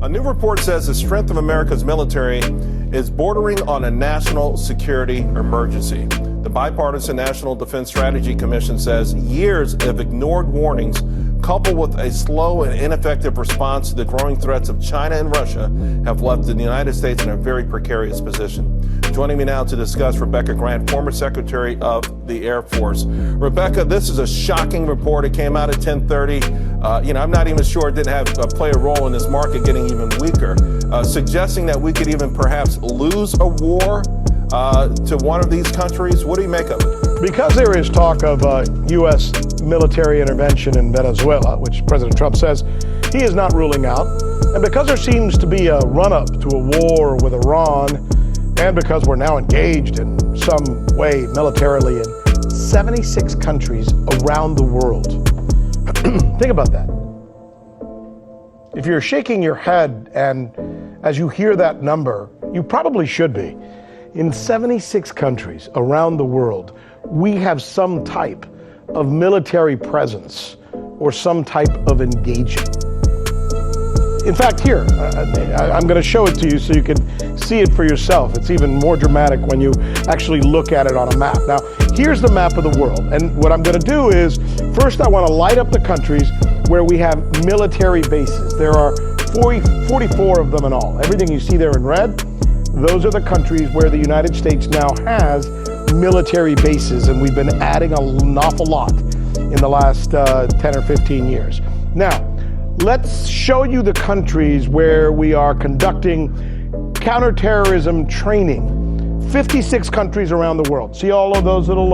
A new report says the strength of America's military is bordering on a national security emergency. The Bipartisan National Defense Strategy Commission says years of ignored warnings, coupled with a slow and ineffective response to the growing threats of China and Russia, have left the United States in a very precarious position. Joining me now to discuss, Rebecca Grant, former Secretary of the Air Force. Rebecca, this is a shocking report. It came out at 10:30. I'm not even sure it didn't have play a role in this market getting even weaker, suggesting that we could even perhaps lose a war to one of these countries. What do you make of it? Because there is talk of U.S. military intervention in Venezuela, which President Trump says he is not ruling out, and because there seems to be a run-up to a war with Iran, and because we're now engaged in some way militarily in 76 countries around the world. Think about that. If you're shaking your head and as you hear that number, you probably should be. In 76 countries around the world, we have some type of military presence or some type of engagement. In fact, here, I'm going to show it to you so you can see it for yourself. It's even more dramatic when you actually look at it on a map. Now, here's the map of the world. And what I'm going to do is, first I want to light up the countries where we have military bases. There are 44 of them in all. Everything you see there in red, those are the countries where the United States now has military bases, and we've been adding an awful lot in the last 10 or 15 years. Now, let's show you the countries where we are conducting counterterrorism training. 56 countries around the world. See all of those little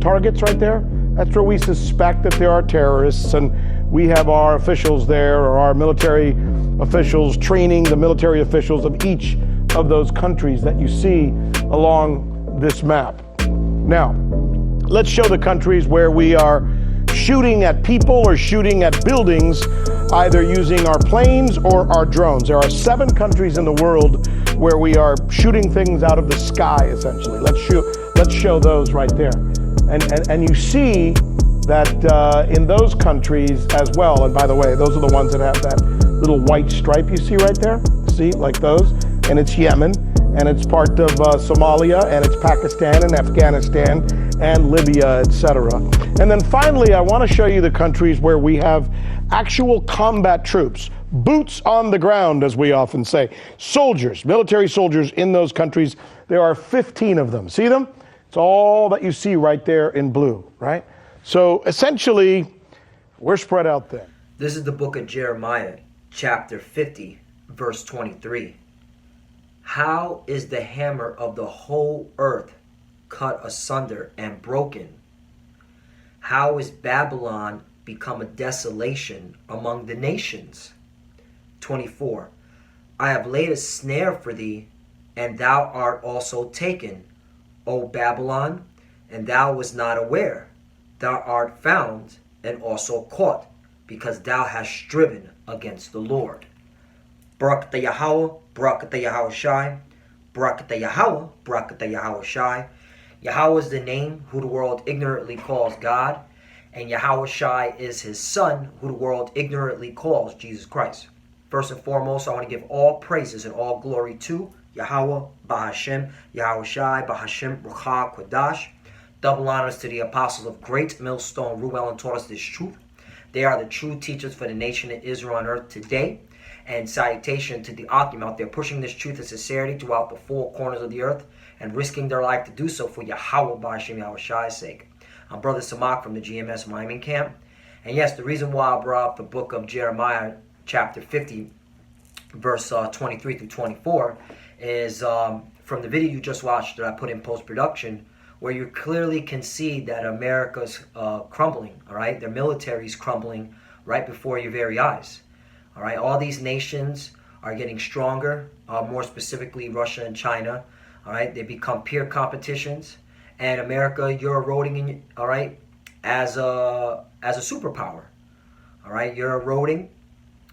targets right there? That's where we suspect that there are terrorists, and we have our officials there, or our military officials training the military officials of each of those countries that you see along this map. Now, let's show the countries where we are shooting at people or shooting at buildings, either using our planes or our drones. There are 7 countries in the world where we are shooting things out of the sky, essentially. Let's show those right there. And you see that in those countries as well, and by the way, those are the ones that have that little white stripe you see right there. See, like those? And it's Yemen, and it's part of Somalia, and it's Pakistan and Afghanistan and Libya, etc. And then finally, I want to show you the countries where we have actual combat troops, boots on the ground, as we often say, soldiers, military soldiers in those countries. There are 15 of them. See them? It's all that you see right there in blue, right? So essentially, we're spread out thin. This is the book of Jeremiah, chapter 50, verse 23. How is the hammer of the whole earth cut asunder and broken? How is Babylon become a desolation among the nations? 24. I have laid a snare for thee, and thou art also taken, O Babylon, and thou wast not aware. Thou art found and also caught, because thou hast striven against the Lord. Barakatah Yahweh, Barakatah Yahweh Shai, Barakatah Yahweh, Barakatah Yahweh Shai. Yahweh is the name who the world ignorantly calls God, and Yahweh Shai is his son, who the world ignorantly calls Jesus Christ. First and foremost, I want to give all praises and all glory to Yahweh, Bahashem, Yahweh Shai, Bahashem, Rucha, Kodash. Double honors to the apostles of great millstone, Ruel, and taught us this truth. They are the true teachers for the nation of Israel on earth today. And salutation to the Akim out there pushing this truth and sincerity throughout the 4 corners of the earth and risking their life to do so for Yahweh B'Hashem Yahweh Shai's sake. I'm Brother Samak from the GMS Mining Camp. And yes, the reason why I brought up the book of Jeremiah, chapter 50, verse 23 through 24, is from the video you just watched that I put in post-production, where you clearly can see that America's crumbling, all right? Their military's crumbling right before your very eyes. All right, all these nations are getting stronger, more specifically Russia and China. All right, they become peer competitions, and America, you're eroding in, all right, as a superpower. All right, you're eroding.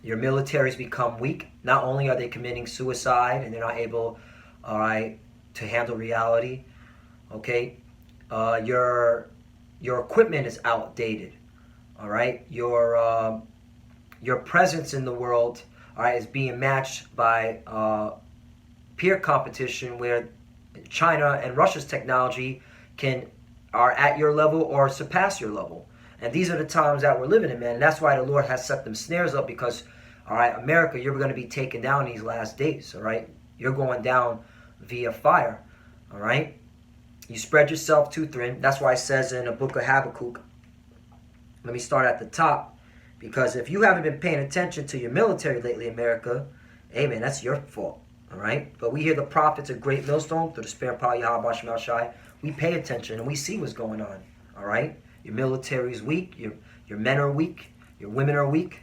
Your militaries become weak. Not only are they committing suicide and they're not able, all right, to handle reality. Okay, your equipment is outdated. All right, your presence in the world all right, is being matched by peer competition where China and Russia's technology are at your level or surpass your level. And these are the times that we're living in, man. And that's why the Lord has set them snares up, because, all right, America, you're going to be taken down these last days, all right? You're going down via fire, all right? You spread yourself too thin. That's why it says in the book of Habakkuk, let me start at the top, because if you haven't been paying attention to your military lately, America, hey, man, that's your fault, all right? But we hear the prophets of Great Millstone through the Spirit of Power, Yahweh Shem El Shai. We pay attention and we see what's going on, all right? Your military is weak. Your men are weak. Your women are weak,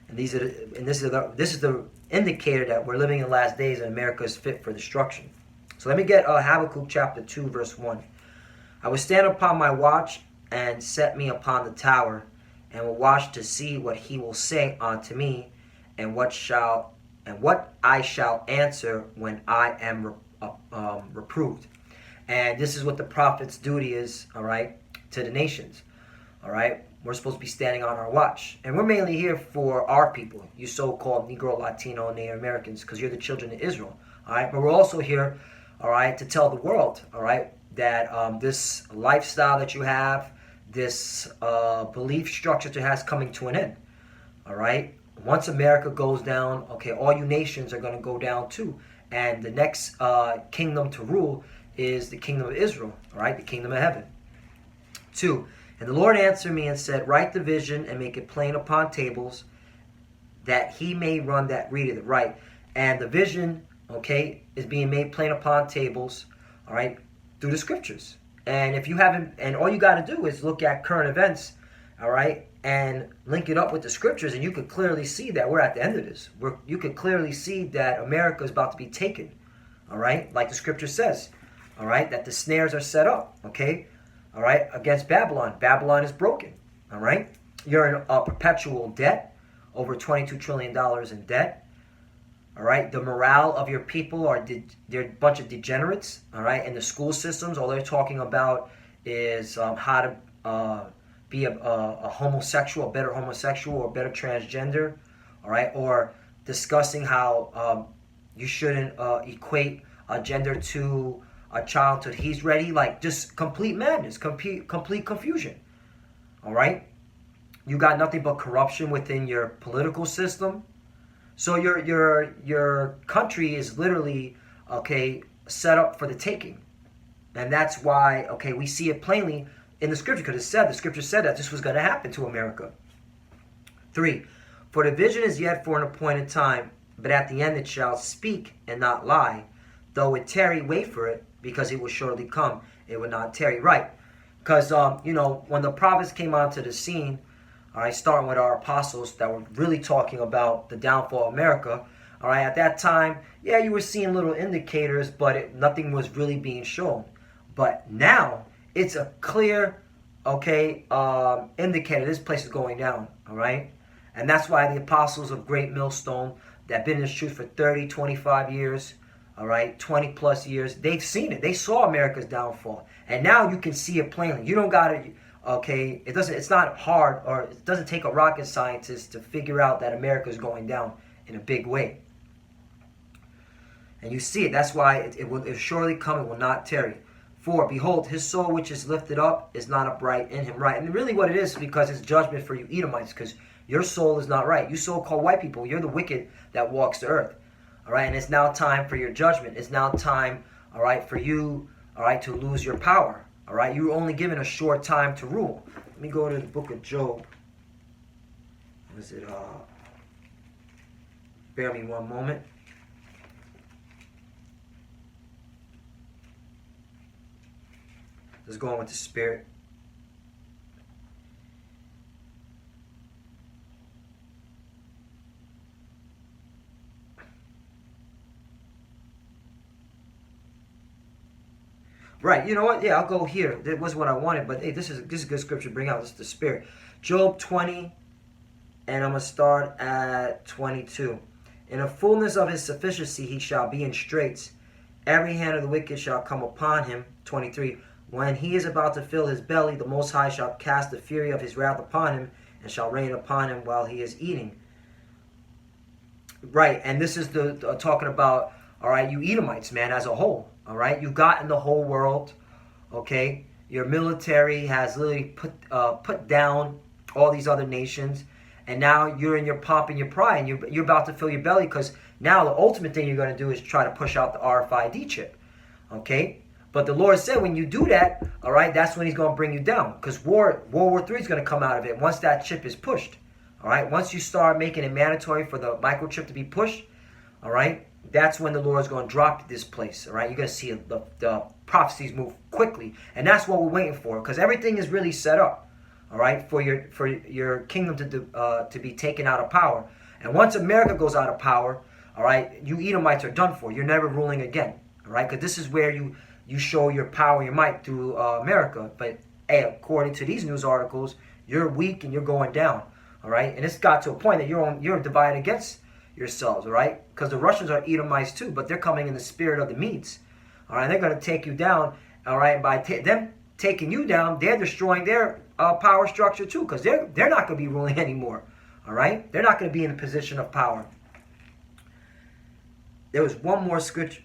and this is the indicator that we're living in the last days and America is fit for destruction. So let me get Habakkuk chapter 2, verse 1. I will stand upon my watch and set me upon the tower, and will watch to see what he will say unto me, and what I shall answer when I am reproved. And this is what the prophet's duty is, all right, to the nations, all right? We're supposed to be standing on our watch. And we're mainly here for our people, you so-called Negro, Latino, and Native Americans, because you're the children of Israel, all right? But we're also here, all right, to tell the world, all right, that this lifestyle that you have, this belief structure that has coming to an end, all right? Once America goes down, okay, all you nations are going to go down too. And the next kingdom to rule is the kingdom of Israel, all right, the kingdom of heaven. 2, and the Lord answered me and said, write the vision and make it plain upon tables, that he may run that readeth it. Right. And the vision, okay, is being made plain upon tables, all right, through the scriptures. And if you haven't, and all you got to do is look at current events, all right, and link it up with the scriptures, and you could clearly see that we're at the end of this. You could clearly see that America is about to be taken, all right, like the scripture says, all right, that the snares are set up, okay, all right, against Babylon. Babylon is broken, all right? You're in a perpetual debt, over $22 trillion in debt, all right? The morale of your people they're a bunch of degenerates, all right? In the school systems, all they're talking about is how to be a homosexual, a better homosexual, or a better transgender, all right? Or discussing how you shouldn't equate a gender to a child till he's ready, like just complete madness, complete confusion. All right, you got nothing but corruption within your political system. So your country is literally, okay, set up for the taking, and that's why, okay, we see it plainly in the scripture, because the scripture said that this was going to happen to America. 3, for the vision is yet for an appointed time, but at the end it shall speak and not lie. Though it tarry, wait for it, because it will surely come. It will not tarry. Right. Because, when the prophets came onto the scene, all right, starting with our apostles that were really talking about the downfall of America, all right, at that time, yeah, you were seeing little indicators, but nothing was really being shown. But now, it's a clear, okay, indicator this place is going down, all right? And that's why the apostles of Great Millstone that have been in this truth for 30, 25 years, all right, 20 plus years, they've seen it. They saw America's downfall. And now you can see it plainly. You don't got to, okay, it's not hard, or it doesn't take a rocket scientist to figure out that America is going down in a big way. And you see it. That's why it will surely come, it will not tarry. 4, behold, his soul which is lifted up is not upright in him. Right. And really what it is because it's judgment for you Edomites, because your soul is not right. You so-called white people, you're the wicked that walks the earth. All right, and it's now time for your judgment. It's now time, all right, for you, all right, to lose your power. All right, you were only given a short time to rule. Let me go to the book of Job. What is it? Bear me one moment. Let's go on with the spirit. Right, you know what? Yeah, I'll go here. That wasn't what I wanted, but hey, this is good scripture to bring out. This is the spirit. Job 20, and I'm going to start at 22. In the fullness of his sufficiency he shall be in straits. Every hand of the wicked shall come upon him. 23. When he is about to fill his belly, the Most High shall cast the fury of his wrath upon him, and shall rain upon him while he is eating. Right, and this is the talking about, all right, you Edomites, man, as a whole, all right? You've gotten the whole world, okay? Your military has literally put down all these other nations, and now you're in your pomp and your pride, and you're about to fill your belly, because now the ultimate thing you're going to do is try to push out the RFID chip, okay? But the Lord said when you do that, all right, that's when he's going to bring you down, because World War III is going to come out of it once that chip is pushed, all right? Once you start making it mandatory for the microchip to be pushed, all right, that's when the Lord is going to drop this place, all right? You're going to see the prophecies move quickly, and that's what we're waiting for, because everything is really set up, all right, for your kingdom to be taken out of power. And once America goes out of power, all right, you Edomites are done for. You're never ruling again, all right? Because this is where you show your power, your might through America. But hey, according to these news articles, you're weak and you're going down, all right? And it's got to a point that you're divided against yourselves, all right? Because the Russians are Edomites too, but they're coming in the spirit of the Medes, all right? They're going to take you down, all right? By them taking you down, they're destroying their power structure too, because they're not going to be ruling anymore, all right? They're not going to be in a position of power. There was one more scripture,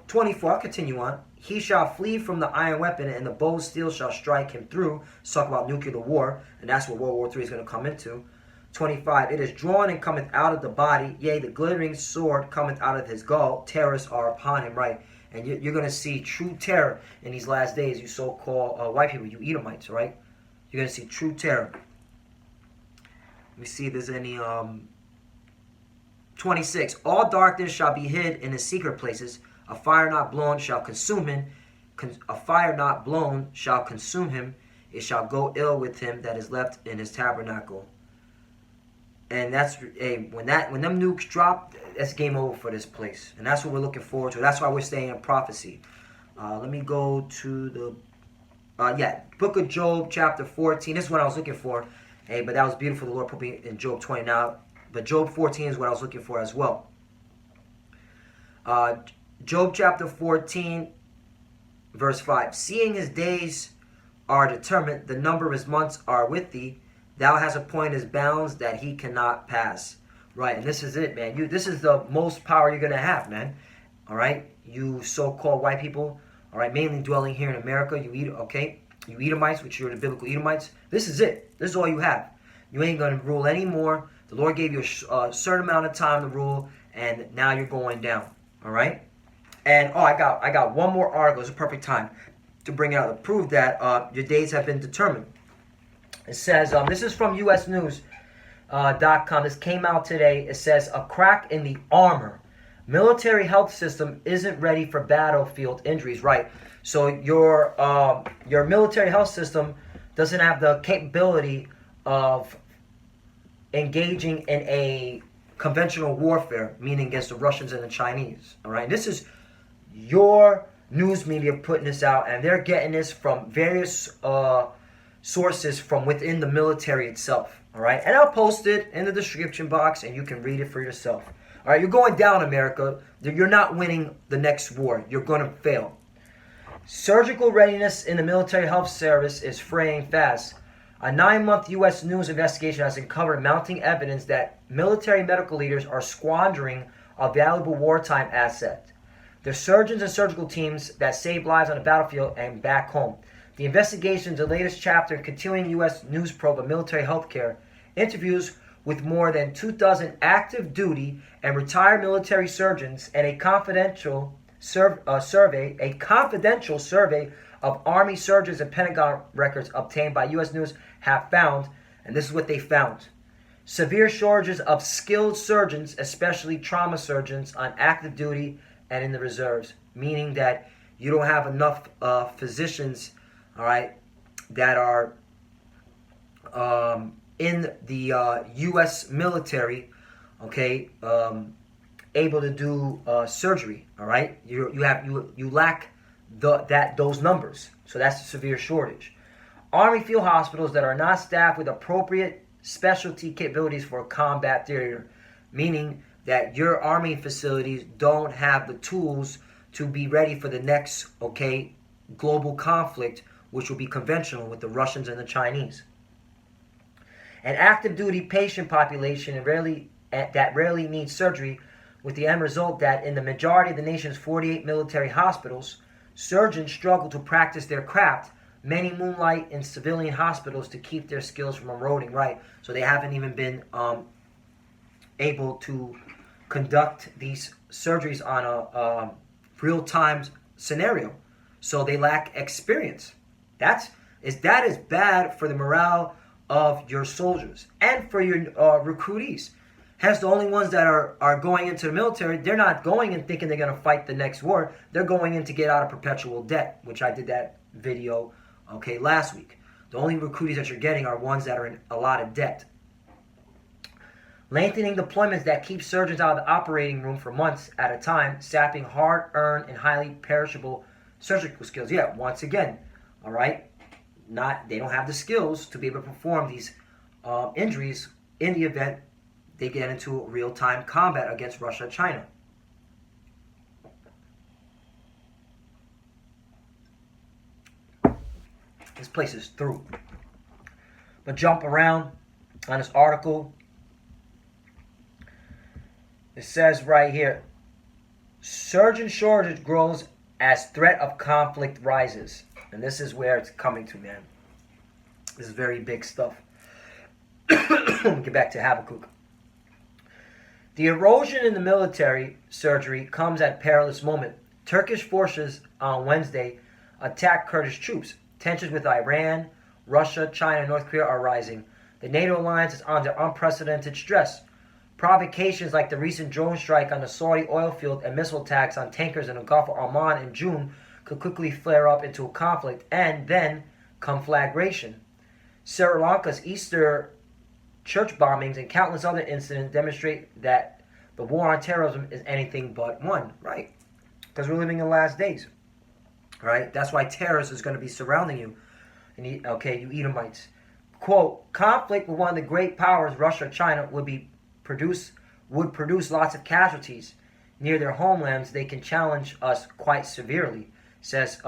24, I'll continue on. He shall flee from the iron weapon, and the bow of steel shall strike him through. Let's talk about nuclear war, and that's what World War III is going to come into. 25, it is drawn and cometh out of the body, yea, the glittering sword cometh out of his gall. Terrors are upon him, right? And you're going to see true terror in these last days, you so-called white people, you Edomites, right? You're going to see true terror. Let me see if there's any... 26, all darkness shall be hid in his secret places. A fire not blown shall consume him. A fire not blown shall consume him. It shall go ill with him that is left in his tabernacle. And that's when them nukes drop, that's game over for this place. And that's what we're looking forward to. That's why we're staying in prophecy. Let me go to the book of Job, chapter 14. This is what I was looking for. Hey, but that was beautiful. The Lord put me in Job 20 now. But Job 14 is what I was looking for as well. Job chapter 14, verse 5. Seeing his days are determined, the number of his months are with thee. Thou hast appointed his bounds that he cannot pass. Right, and this is it, man. This is the most power you're going to have, man. All right? You so-called white people, all right, mainly dwelling here in America, you Edomites, which you're the biblical Edomites. This is it. This is all you have. You ain't going to rule anymore. The Lord gave you a certain amount of time to rule, and now you're going down. All right? And I got one more article. It's a perfect time to bring it out to prove that your days have been determined. It says, this is from usnews.com. This came out today. It says, a crack in the armor. Military health system isn't ready for battlefield injuries. Right. So your military health system doesn't have the capability of engaging in a conventional warfare, meaning against the Russians and the Chinese. All right, this is your news media putting this out, and they're getting this from various sources from within the military itself. All right, and I'll post it in the description box, and you can read it for yourself. All right, you're going down, America. You're not winning the next war. You're going to fail. Surgical readiness in the military health service is fraying fast. A 9-month U.S. News investigation has uncovered mounting evidence that military medical leaders are squandering a valuable wartime asset. They're surgeons and surgical teams that save lives on the battlefield and back home. The investigation is the latest chapter in continuing U.S. News probe of military healthcare. Interviews with more than 2,000 active duty and retired military surgeons and a confidential survey of Army surgeons and Pentagon records obtained by U.S. News have found, and this is what they found: severe shortages of skilled surgeons, especially trauma surgeons, on active duty and in the reserves, meaning that you don't have enough physicians, all right, that are in the U.S. military, okay, able to do surgery, all right. You lack those numbers, so that's a severe shortage. Army field hospitals that are not staffed with appropriate specialty capabilities for combat theater, meaning that your Army facilities don't have the tools to be ready for the next, okay, global conflict, which will be conventional with the Russians and the Chinese. An active duty patient population that rarely needs surgery, with the end result that in the majority of the nation's 48 military hospitals, surgeons struggle to practice their craft. Many moonlight in civilian hospitals to keep their skills from eroding. Right, so they haven't even been able to conduct these surgeries on a real-time scenario. So they lack experience. That is bad for the morale of your soldiers and for your recruitees. Hence, the only ones that are going into the military, they're not going and thinking they're going to fight the next war. They're going in to get out of perpetual debt, which I did that video, last week. The only recruitees that you're getting are ones that are in a lot of debt. Lengthening deployments that keep surgeons out of the operating room for months at a time, sapping hard-earned and highly perishable surgical skills. Yeah, once again, all right, they don't have the skills to be able to perform these injuries in the event they get into real-time combat against Russia and China. This place is through. But jump around on this article. It says right here, surgeon shortage grows as threat of conflict rises. And this is where it's coming to, man. This is very big stuff. Get back to Habakkuk. The erosion in the military surgery comes at a perilous moment. Turkish forces on Wednesday attacked Kurdish troops. Tensions with Iran, Russia, China, and North Korea are rising. The NATO alliance is under unprecedented stress. Provocations like the recent drone strike on the Saudi oil field and missile attacks on tankers in the Gulf of Oman in June could quickly flare up into a conflict and then conflagration. Sri Lanka's Easter church bombings and countless other incidents demonstrate that the war on terrorism is anything but one, right? Because we're living in the last days, right? That's why terrorists is going to be surrounding you. And you Edomites. Quote, conflict with one of the great powers, Russia or China, would produce lots of casualties. Near their homelands, they can challenge us quite severely, says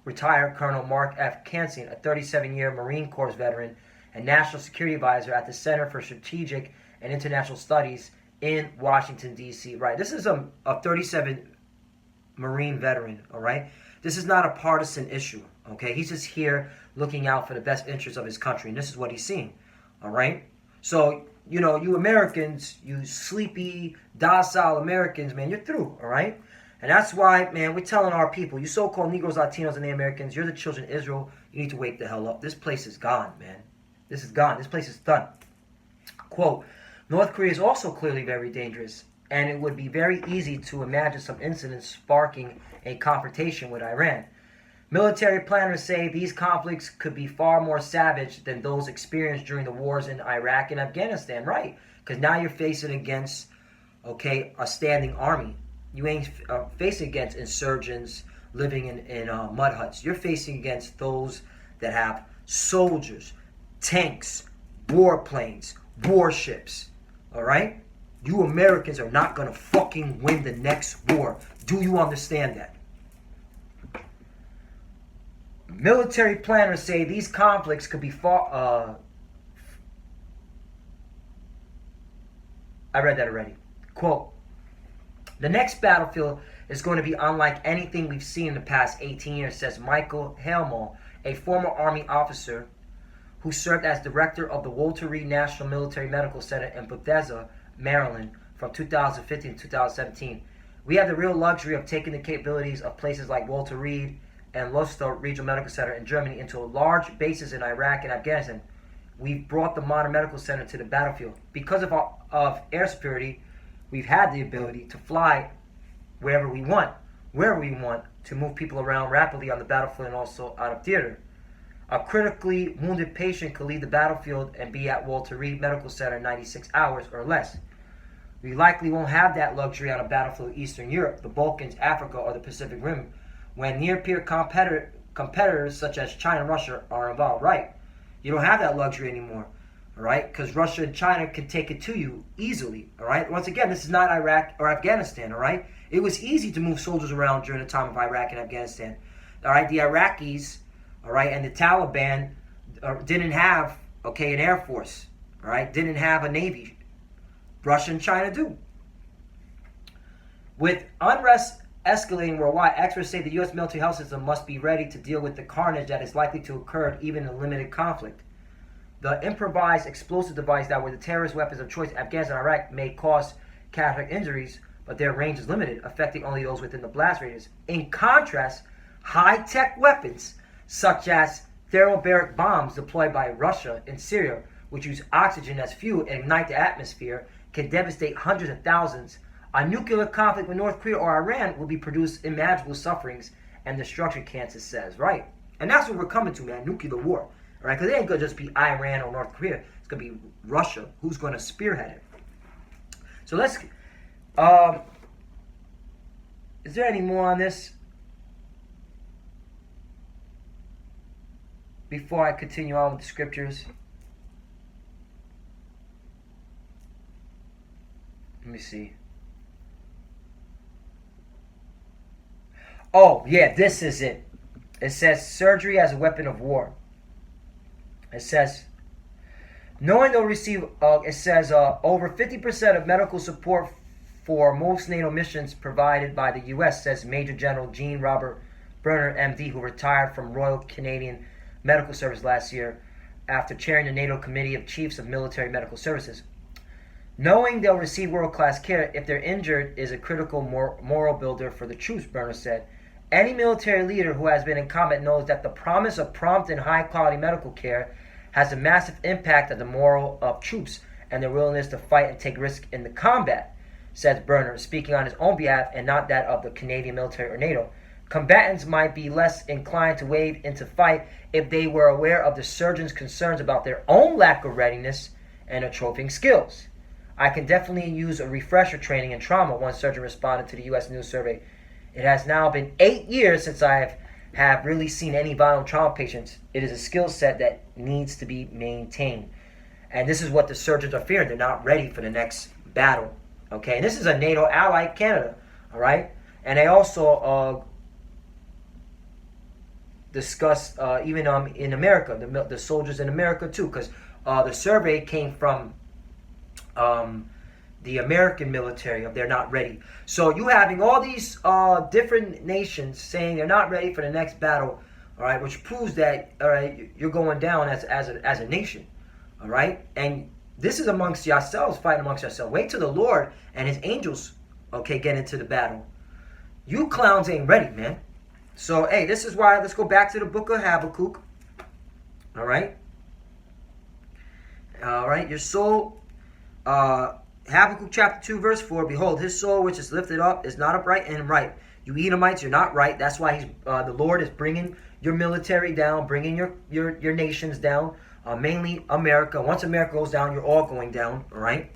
retired Colonel Mark F. Kansian, a 37-year Marine Corps veteran and National Security Advisor at the Center for Strategic and International Studies in Washington, D.C. Right, this is a 37 Marine veteran, all right? This is not a partisan issue, okay? He's just here looking out for the best interests of his country, and this is what he's seeing, all right? So, you Americans, you sleepy, docile Americans, man, you're through, all right? And that's why, man, we're telling our people, you so-called Negroes, Latinos, and the Americans, you're the children of Israel, you need to wake the hell up. This place is gone, man. This is gone. This place is done. Quote, North Korea is also clearly very dangerous, and it would be very easy to imagine some incidents sparking a confrontation with Iran. Military planners say these conflicts could be far more savage than those experienced during the wars in Iraq and Afghanistan, right? Because now you're facing against, a standing army. You ain't facing against insurgents living in mud huts. You're facing against those that have soldiers, tanks, warplanes, warships, all right? You Americans are not going to fucking win the next war. Do you understand that? Military planners say these conflicts could be far... I read that already. Quote, the next battlefield is going to be unlike anything we've seen in the past 18 years, says Michael Helmo, a former Army officer who served as director of the Walter Reed National Military Medical Center in Bethesda, Maryland, from 2015 to 2017. We have the real luxury of taking the capabilities of places like Walter Reed and Lostow Regional Medical Center in Germany into large bases in Iraq and Afghanistan. We've brought the modern medical center to the battlefield. Because of air security, we've had the ability to fly wherever we want, to move people around rapidly on the battlefield and also out of theater. A critically wounded patient could leave the battlefield and be at Walter Reed Medical Center in 96 hours or less. We likely won't have that luxury on a battlefield in Eastern Europe, the Balkans, Africa, or the Pacific Rim, when near-peer competitors such as China and Russia are involved, right? You don't have that luxury anymore, all right? Because Russia and China can take it to you easily, all right? Once again, this is not Iraq or Afghanistan, all right? It was easy to move soldiers around during the time of Iraq and Afghanistan, all right? The Iraqis, all right, and the Taliban didn't have, an air force, all right, didn't have a navy. Russia and China do. With unrest escalating worldwide, experts say the U.S. military health system must be ready to deal with the carnage that is likely to occur even in a limited conflict. The improvised explosive device that were the terrorist weapons of choice in Afghanistan and Iraq may cause catastrophic injuries, but their range is limited, affecting only those within the blast radius. In contrast, high-tech weapons such as thermobaric bombs deployed by Russia in Syria, which use oxygen as fuel and ignite the atmosphere, can devastate hundreds of thousands. A nuclear conflict with North Korea or Iran will be produce unimaginable sufferings and destruction, Kansas says. Right. And that's what we're coming to, man. Nuclear war. All right. Because it ain't going to just be Iran or North Korea. It's going to be Russia who's going to spearhead it. So let's... is there any more on this? Before I continue on with the scriptures. Let me see. Oh, yeah, this is it. It says surgery as a weapon of war. It says, knowing they'll receive, over 50% of medical support for most NATO missions provided by the U.S., says Major General Jean Robert Berner, MD, who retired from Royal Canadian Medical Service last year after chairing the NATO Committee of Chiefs of Military Medical Services. Knowing they'll receive world-class care if they're injured is a critical moral builder for the troops, Berner said. Any military leader who has been in combat knows that the promise of prompt and high-quality medical care has a massive impact on the morale of troops and their willingness to fight and take risks in the combat, says Berner, speaking on his own behalf and not that of the Canadian military or NATO. Combatants might be less inclined to wade into fight if they were aware of the surgeon's concerns about their own lack of readiness and atrophying skills. I can definitely use a refresher training in trauma, one surgeon responded to the U.S. News survey. It has now been 8 years since I have really seen any violent trauma patients. It is a skill set that needs to be maintained. And this is what the surgeons are fearing. They're not ready for the next battle. Okay, and this is a NATO ally, Canada. All right, and they also discuss even in America, the soldiers in America too, because the survey came from the American military of they're not ready. So you having all these different nations saying they're not ready for the next battle, all right, which proves that, all right, you're going down as a nation, all right, and this is amongst yourselves, fighting amongst yourselves. Wait till the Lord and His angels, okay, get into the battle. You clowns ain't ready, man. So hey, this is why. Let's go back to the book of Habakkuk. All right, your soul. Habakkuk chapter 2 verse 4, behold, his soul which is lifted up is not upright and right. You Edomites, you're not right. That's why the Lord is bringing your military down, bringing your nations down, mainly America. Once America goes down, you're all going down, all right?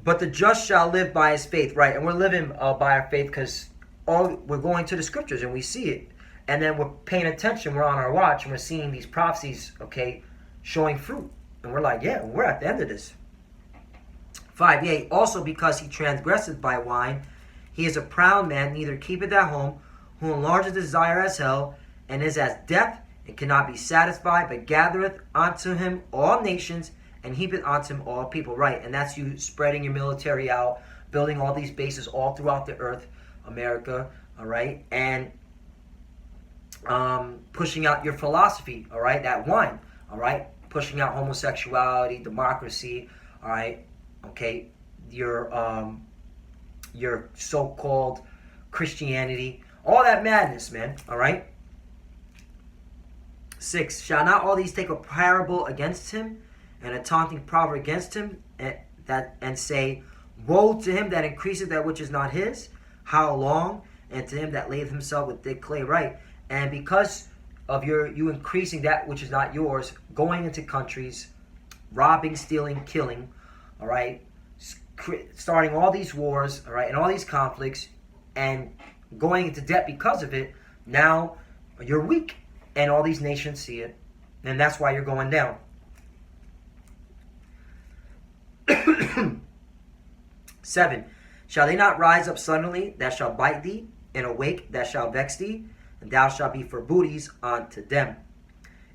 But the just shall live by his faith, right? And we're living by our faith because we're going to the scriptures and we see it. And then we're paying attention, we're on our watch, and we're seeing these prophecies, okay, showing fruit. And we're like, yeah, we're at the end of this. 5, yea, also because he transgresseth by wine, he is a proud man, neither keepeth at home, who enlargeth desire as hell, and is as death, and cannot be satisfied, but gathereth unto him all nations, and heapeth unto him all people. Right, and that's you spreading your military out, building all these bases all throughout the earth, America, all right, and pushing out your philosophy, all right, that wine, all right, pushing out homosexuality, democracy, all right, okay, your so-called Christianity, all that madness, man, all right. 6, shall not all these take a parable against him, and a taunting proverb against him, and say, woe to him that increaseth that which is not his, how long, and to him that layeth himself with thick clay, right. And because of you increasing that which is not yours, going into countries, robbing, stealing, killing, all right, starting all these wars, all right, and all these conflicts, and going into debt because of it, now you're weak, and all these nations see it, and that's why you're going down. 7, shall they not rise up suddenly that shall bite thee, and awake that shall vex thee? And thou shalt be for booties unto them.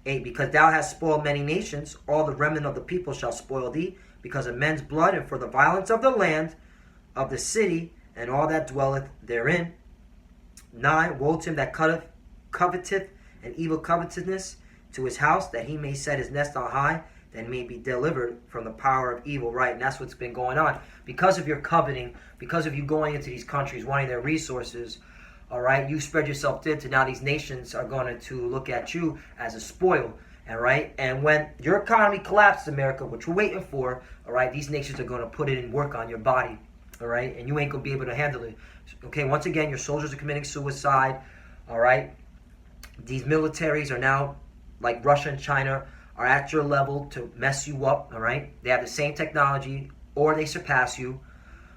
8. Because thou hast spoiled many nations, all the remnant of the people shall spoil thee, because of men's blood, and for the violence of the land, of the city, and all that dwelleth therein. 9. Woe to him that coveteth an evil covetousness to his house, that he may set his nest on high, that he may be delivered from the power of evil. Right, and that's what's been going on. Because of your coveting, because of you going into these countries, wanting their resources, all right, you spread yourself thin to now these nations are going to look at you as a spoil. All right, and when your economy collapses, America, which we're waiting for, all right, these nations are going to put it in work on your body, all right, and you ain't going to be able to handle it. Okay, once again, your soldiers are committing suicide, all right. These militaries are now, like Russia and China, are at your level to mess you up, all right? They have the same technology, or they surpass you,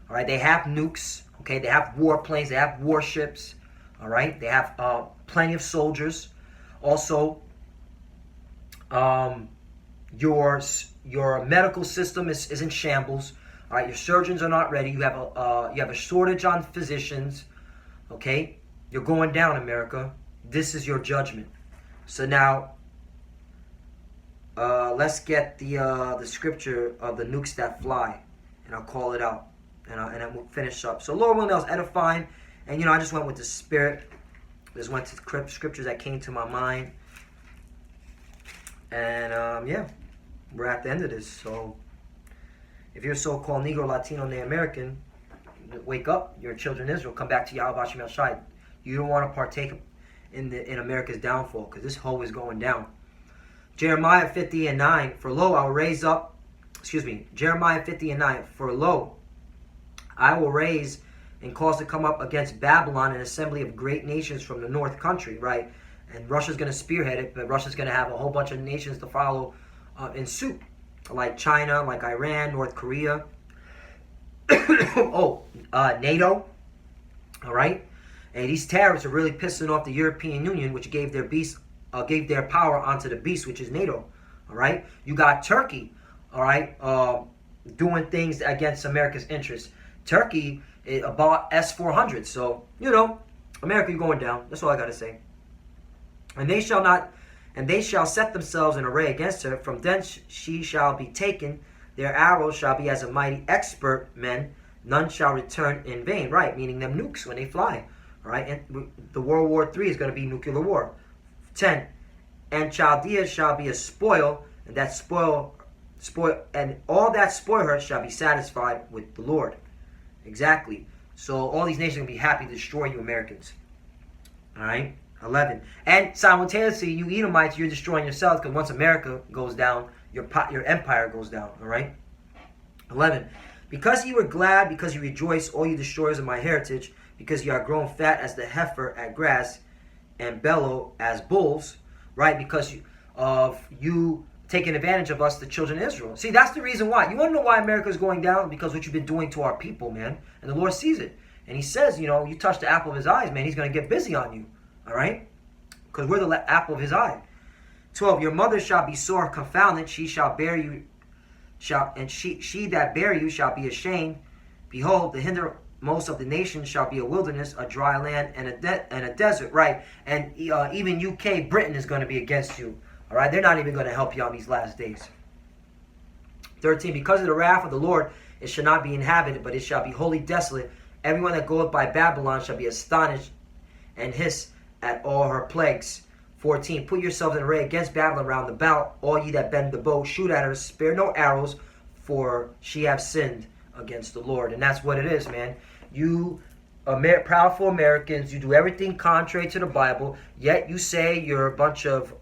all right? They have nukes, okay? They have warplanes, they have warships, all right? They have plenty of soldiers. Also, your medical system is in shambles, all right? Your surgeons are not ready. You have a shortage on physicians, okay? You're going down, America. This is your judgment. So now, let's get the scripture of the nukes that fly, and I'll call it out, and I will finish up. So Lord willing, I was edifying, and I just went with the Spirit. Just went to the scriptures that came to my mind, and yeah, we're at the end of this. So if you're a so-called Negro, Latino, Native American, wake up. You're children of Israel. Come back to Yahweh Shem El Shai. You don't want to partake in America's downfall, because this hoe is going down. Jeremiah 50:9, for lo, I will raise up, Jeremiah 50:9, for lo, I will raise and cause to come up against Babylon an assembly of great nations from the north country, right? And Russia's going to spearhead it, but Russia's going to have a whole bunch of nations to follow in suit, like China, like Iran, North Korea, NATO, all right? And these tariffs are really pissing off the European Union, which gave their power onto the beast, which is NATO. All right, you got Turkey, all right, doing things against America's interests. Turkey bought S-400, so America, you're going down. That's all I gotta say. And they shall set themselves in array against her. From thence she shall be taken. Their arrows shall be as a mighty expert men. None shall return in vain. Right, meaning them nukes when they fly. All right, and the World War III is going to be nuclear war. 10. And Chaldea shall be a spoil, and that spoil, and all that spoil her shall be satisfied with the Lord. Exactly. So all these nations are going to be happy to destroy you Americans. All right. 11. And simultaneously, you Edomites, you're destroying yourselves, because once America goes down, your empire goes down. All right. 11. Because you were glad, because you rejoice, all you destroyers of my heritage, because you are grown fat as the heifer at grass, and bellow as bulls, right? Because of you taking advantage of us, the children of Israel. See, that's the reason why. You want to know why America is going down? Because what you've been doing to our people, man. And the Lord sees it. And he says, you touch the apple of his eyes, man, he's going to get busy on you. All right? Because we're the apple of his eye. 12. Your mother shall be sore confounded. She shall bear you, and she that bear you shall be ashamed. Behold, the hindermost of the nations shall be a wilderness, a dry land, and a desert. Right? And even UK, Britain is going to be against you. All right? They're not even going to help you on these last days. 13. Because of the wrath of the Lord, it shall not be inhabited, but it shall be wholly desolate. Everyone that goeth by Babylon shall be astonished and hiss at all her plagues. 14. Put yourselves in array against Babylon round about, all ye that bend the bow, shoot at her, spare no arrows, for she have sinned against the Lord. And that's what it is, man. You proudful Americans, you do everything contrary to the Bible, yet you say you're a bunch of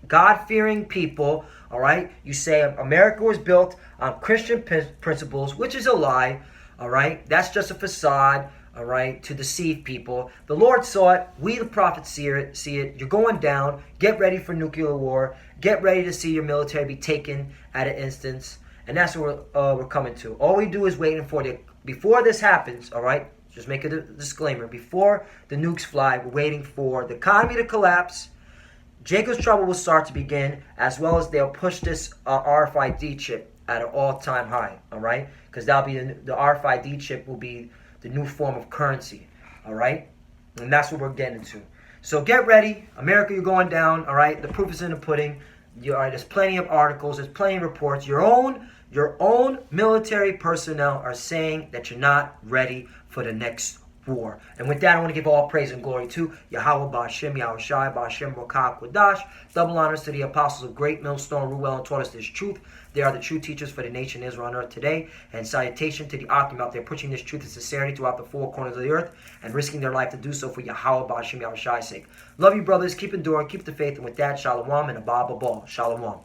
God-fearing people, all right? You say America was built on Christian principles, which is a lie, all right? That's just a facade, all right, to deceive people. The Lord saw it. We, the prophets, see it. You're going down. Get ready for nuclear war. Get ready to see your military be taken at an instance. And that's what we're coming to. All we do is waiting for before this happens, all right? Just make a disclaimer. Before the nukes fly, we're waiting for the economy to collapse. Jacob's trouble will start to begin, as well as they'll push this RFID chip at an all-time high, all right? Because that'll be the RFID chip will be the new form of currency, all right? And that's what we're getting to. So get ready. America, you're going down. All right. The proof is in the pudding. There's plenty of articles. There's plenty of reports. Your own military personnel are saying that you're not ready for the next war. And with that, I want to give all praise and glory to Yahweh Ba'Shem, Yahweh Shai, Ba'Shem, Rokah, Kodash. Double honors to the apostles of Great Millstone, Ruel, and taught us this truth. They are the true teachers for the nation Israel on earth today. And salutation to the Akim out there pushing this truth and sincerity throughout the four corners of the earth and risking their life to do so for Yahweh Ba'Shem, Yahweh Shai's sake. Love you, brothers. Keep enduring, keep the faith. And with that, Shalom and Abba Ball. Shalom.